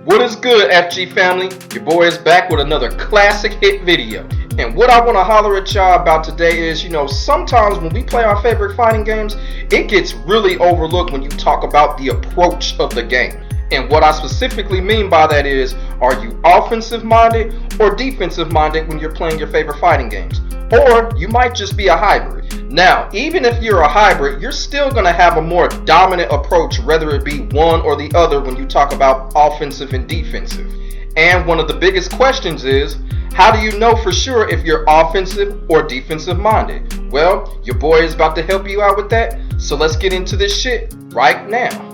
What is good, FG family? Your boy is back with another classic hit video. And what I want to holler at y'all about today is, sometimes when we play our favorite fighting games, it gets really overlooked when you talk about the approach of the game. And what I specifically mean by that is, are you offensive minded or defensive minded when you're playing your favorite fighting games? Or you might just be a hybrid. Now, even if you're a hybrid, you're still going to have a more dominant approach, whether it be one or the other when you talk about offensive and defensive. And one of the biggest questions is, how do you know for sure if you're offensive or defensive minded? Well, your boy is about to help you out with that, so let's get into this shit right now.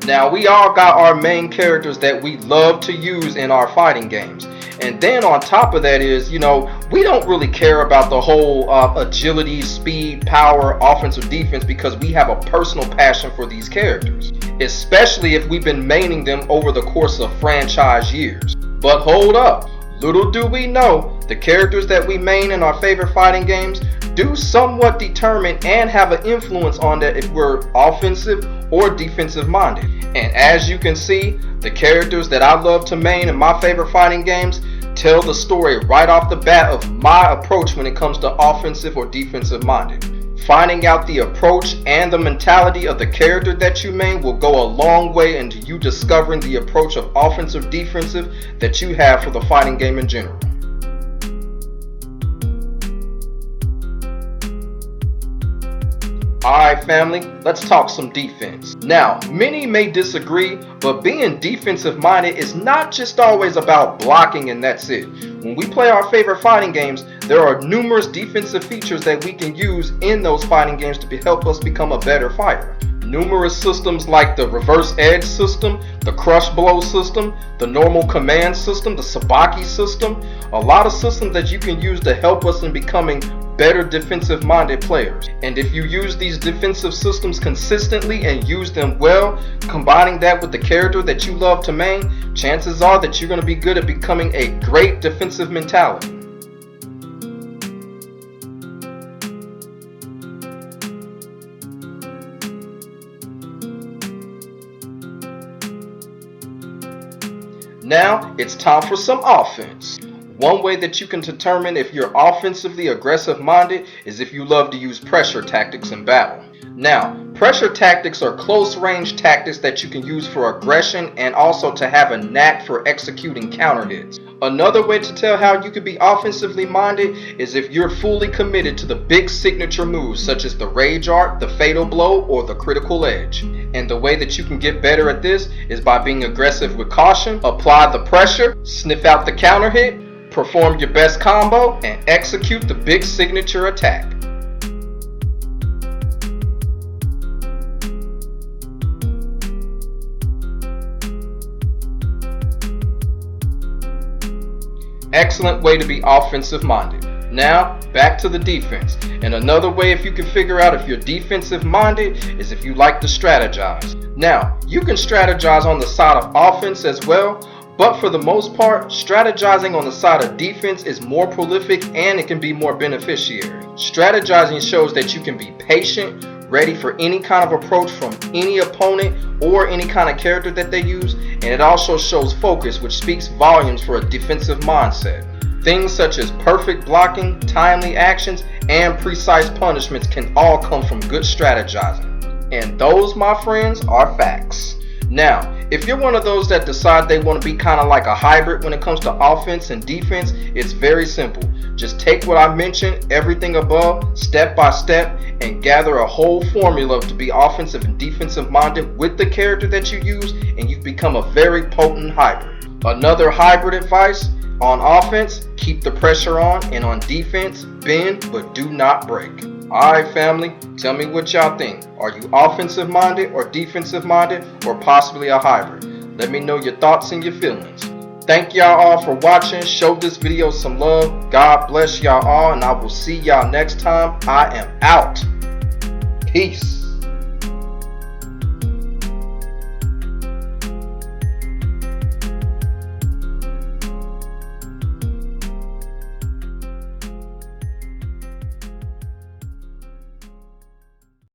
Now, we all got our main characters that we love to use in our fighting games. And then on top of that is, we don't really care about the whole agility, speed, power, offense or defense because we have a personal passion for these characters. Especially if we've been maining them over the course of franchise years. But hold up, little do we know, the characters that we main in our favorite fighting games do somewhat determine and have an influence on that if we're offensive or defensive minded. And as you can see, the characters that I love to main in my favorite fighting games tell the story right off the bat of my approach when it comes to offensive or defensive minded. Finding out the approach and the mentality of the character that you main will go a long way into you discovering the approach of offensive defensive that you have for the fighting game in general. Alright family, let's talk some defense. Now, many may disagree, but being defensive minded is not just always about blocking and that's it. When we play our favorite fighting games, there are numerous defensive features that we can use in those fighting games to help us become a better fighter. Numerous systems like the reverse edge system, the crush blow system, the normal command system, the sabaki system, a lot of systems that you can use to help us in becoming better defensive minded players. And if you use these defensive systems consistently and use them well, combining that with the character that you love to main, chances are that you're going to be good at becoming a great defensive mentality. Now, it's time for some offense. One way that you can determine if you're offensively aggressive minded is if you love to use pressure tactics in battle. Now, pressure tactics are close range tactics that you can use for aggression and also to have a knack for executing counter hits. Another way to tell how you could be offensively minded is if you're fully committed to the big signature moves such as the rage art, the fatal blow, or the critical edge. And the way that you can get better at this is by being aggressive with caution, apply the pressure, sniff out the counter hit, perform your best combo, and execute the big signature attack. Excellent way to be offensive minded. Now, back to the defense. And another way if you can figure out if you're defensive minded is if you like to strategize. Now, you can strategize on the side of offense as well, but for the most part, strategizing on the side of defense is more prolific and it can be more beneficiary. Strategizing shows that you can be patient, ready for any kind of approach from any opponent or any kind of character that they use, and it also shows focus, which speaks volumes for a defensive mindset. Things such as perfect blocking, timely actions, and precise punishments can all come from good strategizing. And those, my friends, are facts. Now, if you're one of those that decide they want to be kind of like a hybrid when it comes to offense and defense, it's very simple. Just take what I mentioned, everything above, step by step, and gather a whole formula to be offensive and defensive minded with the character that you use, and you've become a very potent hybrid. Another hybrid advice: on offense, keep the pressure on, and on defense, bend but do not break. Alright family, tell me what y'all think. Are you offensive minded or defensive minded or possibly a hybrid? Let me know your thoughts and your feelings. Thank y'all all for watching. Show this video some love. God bless y'all all, and I will see y'all next time. I am out. Peace.